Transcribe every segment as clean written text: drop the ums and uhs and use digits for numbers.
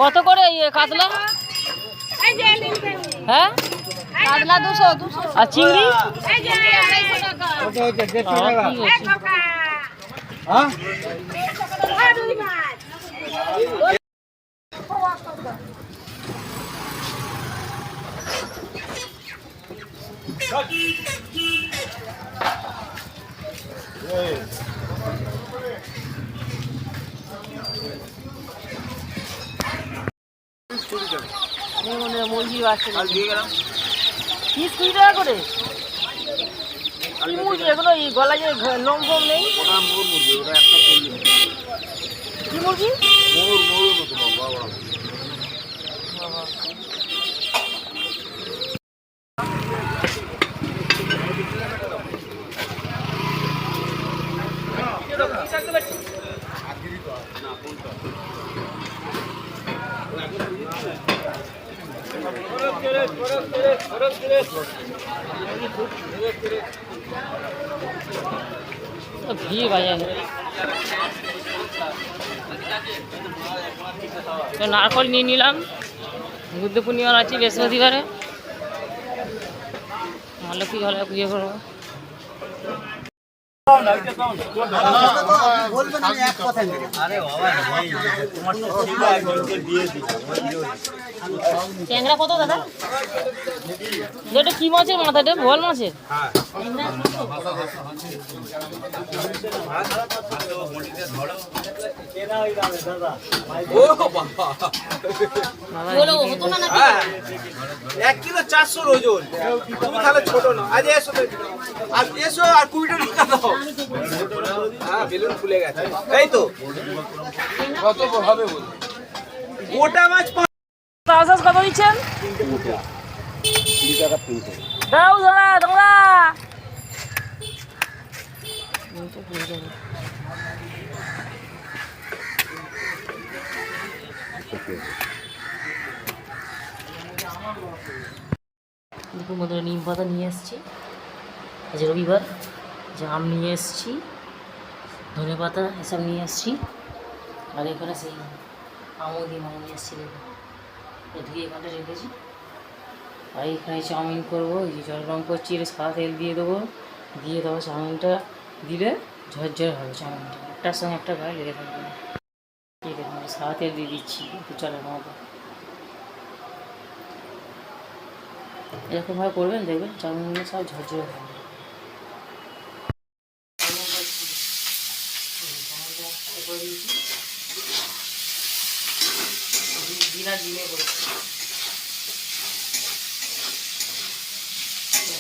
কত করে কাতলা? হ্যাঁ কাতলা 200 আর চিংড়ি মুরগি আছে 30 টাকা করে। কি মুরগি এগুলো? গলায় যে লোম ফোম নেই? কি মুরগি? ভিড় বাজারে নারকল নিয়ে নিলাম। বুদ্ধ পূর্ণিমার আছে বৃহস্পতিবারে, মহালক্ষ্মী ঘরে পুজো করবো। ট্যাংরা কত দাদা? এটা কি মাছের মাথাটা? বোয়াল মাছের? এক কিলো 400 ওজন। তুমি তাহলে ছোট না। আজ এসো এসো আর কুইটা টাকা দাও। হ্যাঁ বেলুন ফুলে গেছে। এই তো কত হবে বল? গোটা মাছ আসাস কত দিচ্ছেন? 3 টাকা 300 দাও দাদা তোমরা। দেখুন বন্ধুরা, নিম পাতা নিয়ে এসেছি, আজ রবিবার। জাম নিয়ে এসেছি, ধনে পাতা এসব নিয়ে এসেছি। আর এখানে সেই আমুদি মামা নিয়ে এসেছি, দেখুন ধুয়ে এখানটা রেখেছি। আর এখানে চাউমিন করবো, এই যে জল রঙ করছি, এটা সাদা তেল দিয়ে দেবো। দিয়ে দেবো চাউমিনটা, দিলে ঝরঝর হবে চাউমিনটা, একটার সঙ্গে একটা গায়ে লেগে থাকবে না। ঠিক আছে, সাদা তেল দিয়ে দিচ্ছি একটু জলের মতো। এরকমভাবে করবেন, দেখবেন চাউমিনগুলো সব ঝরঝরে হবে। জিরা ডিমে করছি,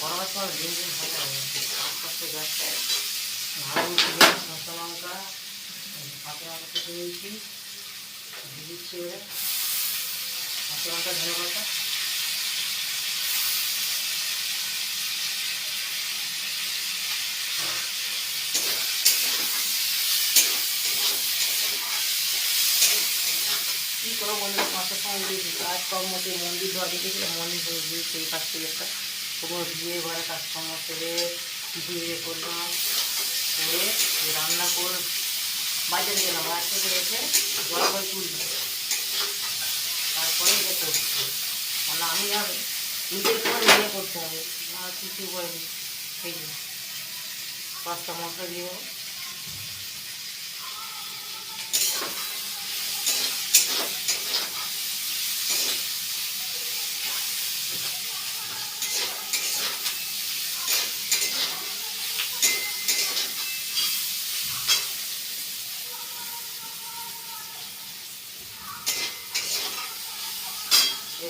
গরম সময় ডিম ডিম ভাজা হবে। আস্তে আস্তে গ্যাসটা ভালো উঠে, কাঁচা লঙ্কা কেটে দিয়েছি, দিয়ে দিচ্ছি এবার কাঁচা লঙ্কা, ধনে পাতা। কী করো বন্ধুরা, 5টার সময় দিয়েছি, কাজ কম মতো মন্দির ধোয়া দেখেছিলাম, মন্দির ধরে দিয়েছি এই পাশ থেকে একটা, ওগুলো ধুয়ে ঘরে কাজকর্ম করে ধুয়ে করলাম, করে রান্না করে বাজারে গেলাম। বাজার থেকে এসে জল করে তুললাম, তারপরে এটা করছি। মানে আমি আর নিজের করে নিজে করতে হবে, আর কিছু করিনি। এই যে পাঁচটা মশলা দিয়ে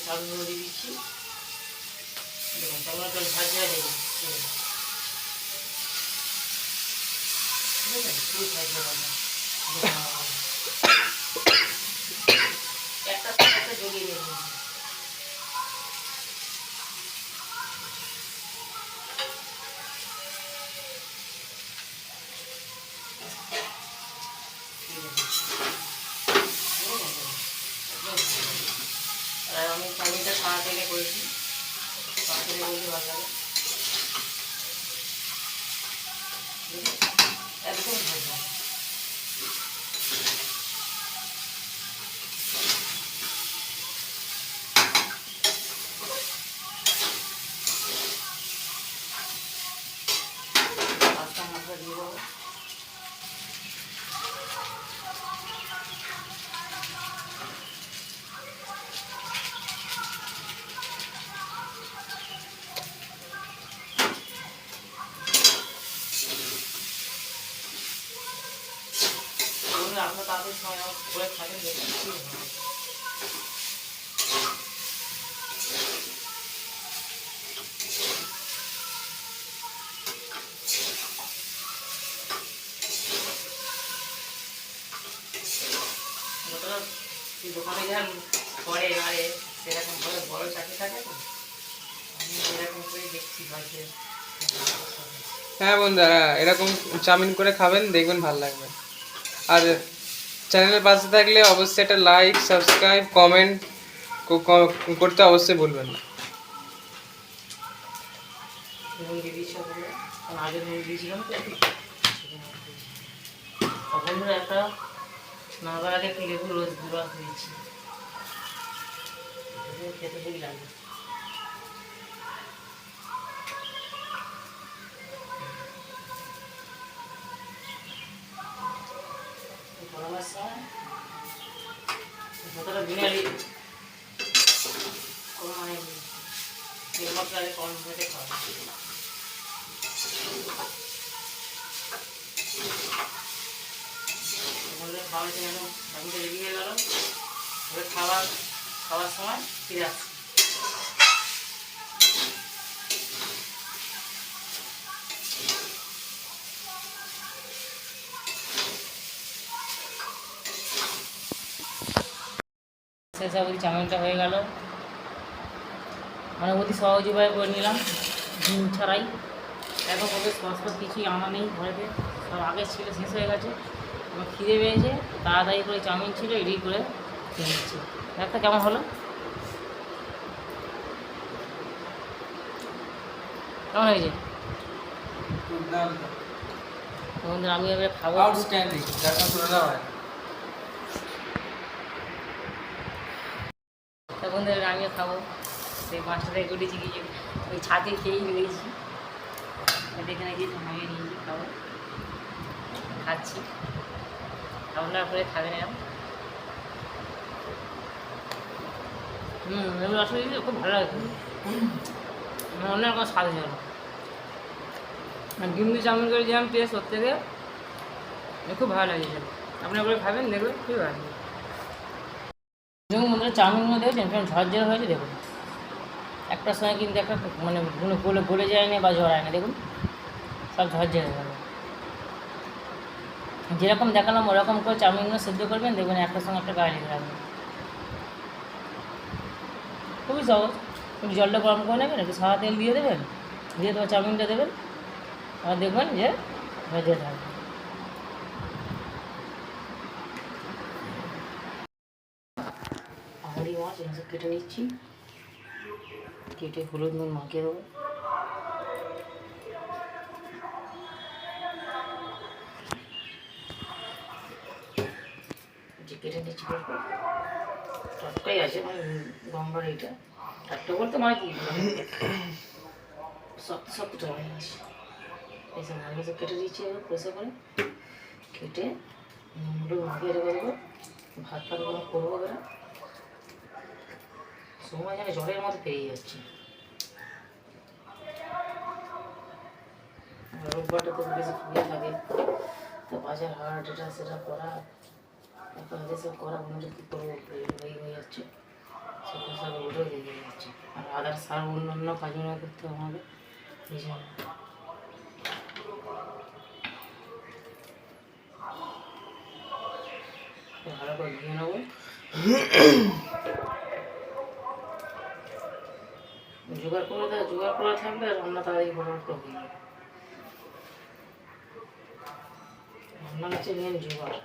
চালগুলো দিয়ে দিচ্ছি। দেখুন চালগুলো জল ঝাঁঝিয়ে দেবো, পুরো ঝাঁঝিয়ে দেবো, একটা জড়িয়ে দেবো। আর আমি চাউমিনটা সাদা তেলে করেছি, সাদা তেলে বলতে ভালো লাগে, একদম ভালো। আপনার তাড়াতাড়ি সময় করে থাকেন দেখুন কি হবে। যতটা দোকানে যান করে আরে সেরকম ভাবে বড় চাকরি থাকে তো আমি এরকম করে দেখছি বাড়িতে। হ্যাঁ বন্ধুরা, এরকম চাউমিন করে খাবেন, দেখবেন ভালো লাগবে। আর চ্যানেলের পাশে থাকলে অবশ্যই একটা লাইক, সাবস্ক্রাইব, কমেন্ট করতে অবশ্যই ভুলবেন না। নুন দিয়ে দিচ্ছি ওখানে, কারণ আগে নুন দিয়েছিলাম তো একটু তখন ধরে একটা নাগার আগে একটু লেবু রস দিয়েছি, খেতে হেবি লাগবে। গরমের সময় যতটা বিনালি কোনো মানে তেল মশলা আগে কম ভেটে খাওয়া খাওয়ার জন্য বাকিটা রেডি হয়ে গেল। এবার খাওয়ার সময় ফিরে আসছি। শেষ অবধি চাউমিনটা হয়ে গেল, মানে অতি সহজ উপায় করে নিলাম ডিম ছাড়াই। এখন ওদের সস কিছুই আনা নেই ঘরেতে, সব আগে ছিল শেষ হয়ে গেছে। আমার খিদে পেয়েছে, তাড়াতাড়ি করে চাউমিন ছিল রেডি করে খেয়ে নিচ্ছি। একটা কেমন হলো, কেমন হয়েছে বন্ধুরা? আমি এবার খাবো। আউটস্ট্যান্ডিং, যারা শোনা হয়। তা বন্ধুরা আমিও খাবো। সেই 5টা থেকে উঠেছি গিয়ে ওই ছাদে খেয়েই রয়েছি, এখানে গিয়ে নামিয়ে নিয়েছি, খাবো খাচ্ছি। আপনার করে খাবেন এরকম। এগুলো আসলে খুব ভালো লাগে, অন্য রকম স্বাদ হয়ে গেল। ডিম দিয়ে চাউমিন করে যেমন টেস্ট ওর থেকে খুব ভালো লাগছে। আপনার করে খাবেন, দেখবেন খুবই ভালো লাগে। যেমন বন্ধুরা চাউমিনগুলো দেখেছেন কেমন ঝরঝরে হয়েছে দেখুন। একটার সময় কিন্তু একটা মানে গলে যায়নি বা জড়ায় না, দেখুন সব ঝরঝরে হয়ে গেল। যেরকম দেখালাম ওরকম করে চাউমিনগুলো সেদ্ধ করবেন, দেখবেন একটার সঙ্গে একটা গায়ে লেগে রাখবেন। খুবই সহজ। একটু জলটা গরম করে নেবেন, একটু সাদা তেল দিয়ে দেবেন, দিয়ে তোমার চাউমিনটা দেবেন, আর দেখবেন যে ভেজে থাকবে। আহারি মাছ এসব কেটে নিচ্ছি, কেটে হলুদ নুন মাখিয়ে দেবো। যে কেটে নিচ্ছি টাটকাই আছে, মানে গঙ্গার এইটা টাটকা বলতে মানে কি সব হয়ে আছে। এইসব মাছগুলো সব কেটে দিচ্ছি এবার পয়সা করে কেটে হলুদ মাখিয়ে রেখে দেবো। ভাত ফাত করবো এবারে, সময় যেন জলের মধ্যে পেরিয়ে যাচ্ছে। রোববারটা তো বেশি ফুলে থাকে, তো বাজার হাট এটা সেটা করা, এখন সব করা মনে কী করবো হয়ে যাচ্ছে, সব সব উঠেও দিয়ে যাচ্ছে। আর আদার সার অন্যান্য কাজগুলো করতে হবে এই জন্য। ভালো করে ধুয়ে নেবো, জোগাড় করে থাকলে রান্না তাড়াতাড়ি ফটাফট হয়ে যাবে। রান্না হচ্ছে মেন জোগাড়।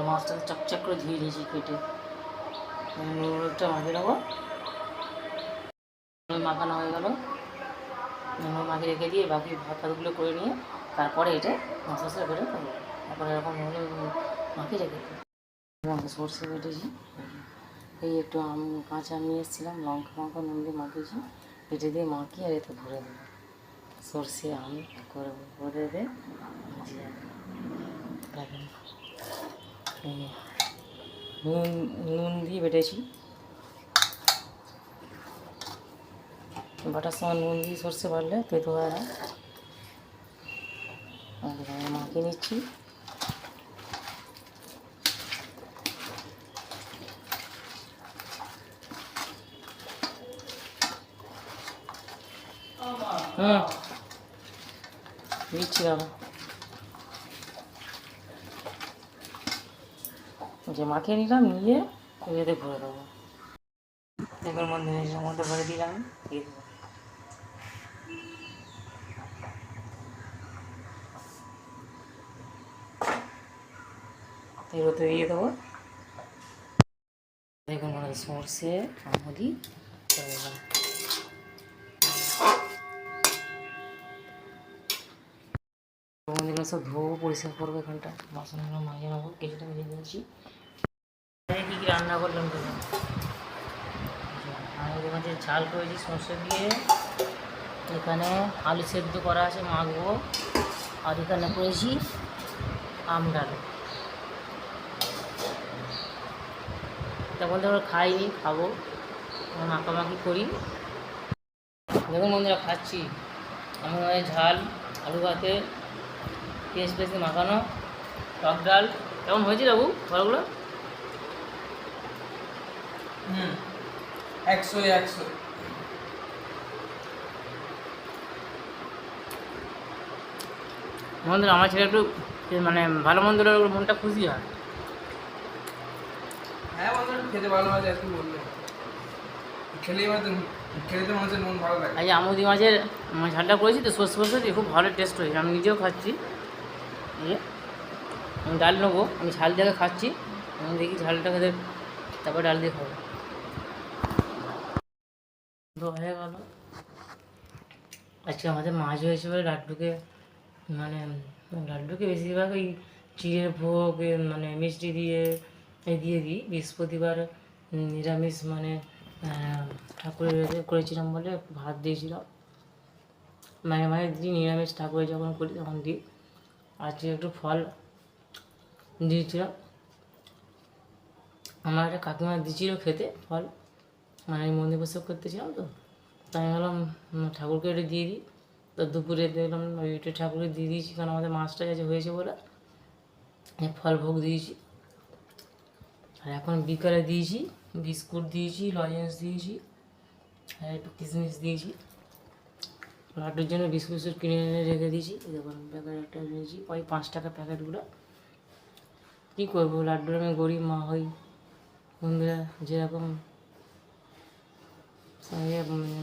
মাছটা চকচক করে ধুয়ে দিয়েছি কেটে, নুনটা মাখিয়ে নেবো। মাখানো হয়ে গেল, নুন মাখিয়ে রেখে দিয়ে বাকি ভাত ভাতগুলো করে নিয়ে তারপরে এটা মশলা করে করবো। তারপরে এরকম মাখিয়ে রেখে সর্ষে কেটেছি, এই একটু কাঁচা আম নিয়ে এসেছিলাম, লঙ্কা নুন দিয়ে মাখিয়েছি, কেটে দিয়ে মাখিয়ে আর এতে ভরে দেবো। সর্ষে আম করে দেবে নুন নুন দিয়ে বেটেছি, বাটার সময় নুন দিয়ে সর্ষে বাটলে তেতো হয় না। মাখিয়ে নিচ্ছি। দিচ্ছি বাবা, যে মাখিয়ে নিলাম, নিয়ে এতে ভরে দেবো। এবার মধ্যে ভরে দিলাম, দিয়ে দেবো। এরতে দিয়ে দেবো। দেখুন সর্ষে আমুদি করে দিলাম। সব ধোবো, পরিষ্কার করবো, এখানটা বাসনগুলো মাঝে নেবো, কিছুটা মেজে দিয়েছি। কী কী রান্না করলাম তো, আমাদের মাঝে ঝাল করেছি সর্ষে দিয়ে, এখানে আলু সেদ্ধ করা আছে মাখবো, আর এখানে করেছি আম ডাল। তখন তো আমরা খাইনি, খাবো, মাখামাখি করি। দেখুন বন্ধুরা খাচ্ছি, আমি ঝাল আলু ভাতে পেঁয়াজ পেঁয়াজ মাখানো টক ডাল। কেমন হয়েছে বাবু ঘরগুলো? 100 বন্ধুরা আমার ছেলে একটু মানে ভালো মন্দ মনটা খুশি হয়। হ্যাঁ বন্ধুরা খেতে ভালো লাগে, আর কি বলবো, খেলেই খেলে তো মানুষের মন ভালো লাগে। আজ আমুদি মাছের ঝালটা করেছি তো সর্ষে দিয়ে, খুব ভালো টেস্ট হয়েছে। আমি নিজেও খাচ্ছি। আমি ডাল নেবো, আমি ঝাল দিয়ে খাচ্ছি, আমি দেখি ঝালটা খেতে, তারপর ডাল দিয়ে খাবো। তো হয়ে গেল। আজকে আমাদের মাছ হয়েছে বলে লাড্ডুকে বেশিরভাগ ওই চিড়ের ভোগ মানে মিষ্টি দিয়ে দিয়ে দিই। বৃহস্পতিবার নিরামিষ মানে ঠাকুরের করেছিলাম বলে ভাত দিয়েছিলাম, মাঝে মাঝে দিই নিরামিষ ঠাকুরের যখন করি তখন দিই। আজকে একটু ফল দিয়েছিলাম, আমার একটা কাকিমা দিয়েছিল খেতে ফল, মানে আমি মন্দির প্রসাদ করতেছিলাম তো, তাই ভাবলাম ঠাকুরকে এটা দিয়ে দিই। তো দুপুরে দেখলাম ওইটা ঠাকুরকে দিয়ে দিয়েছি, কারণ আমাদের মাছটা কাছে হয়েছে বলে ফল ভোগ দিয়েছি। আর এখন বিকালে দিয়েছি বিস্কুট দিয়েছি, লজেন্স দিয়েছি, আর একটু কিশমিশ দিয়েছি। লাড্ডুর জন্য বিস্কুট কিনে এনে রেখে দিয়েছি। দেখুন প্যাকেট একটা নিয়েছি, ওই 5 টাকা প্যাকেটগুলো। কী করবো, লাড্ডুর আমি গরিব মা হই, বন্ধুরা যেরকম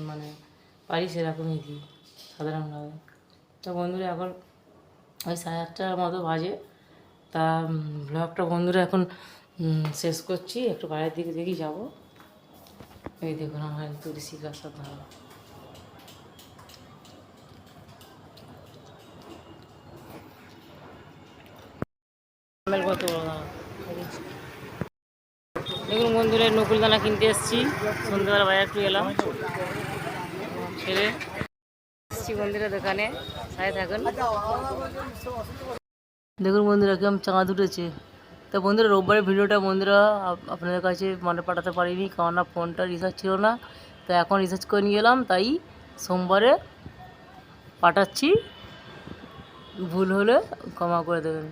মানে পারি সেরকমই দিই সাধারণভাবে। তো বন্ধুরা এখন ওই 8:30টার মতো বাজে। তা ব্লগটা বন্ধুরা এখন শেষ করছি, একটু বাইরের দিকে দেখি যাবো। এই দেখুন আমার তুলসী গাছটা ভালো। দেখুন বন্ধুরা নকুলদানা কিনতে এসেছি, সন্ধ্যাবেলা বাইরে একটু এলাম ছেড়ে এসেছি বন্ধুরা দোকানে, সাথে থাকুন। দেখুন বন্ধুরা কেমন চাঁদ উঠেছে। তা বন্ধুরা রোববারের ভিডিওটা বন্ধুরা আপনাদের কাছে মানে পাঠাতে পারিনি, কারণ না ফোনটা রিচার্জ ছিল না। তো এখন রিচার্জ করে নিয়ে এলাম, তাই সোমবারে পাঠাচ্ছি, ভুল হলে ক্ষমা করে দেবেন।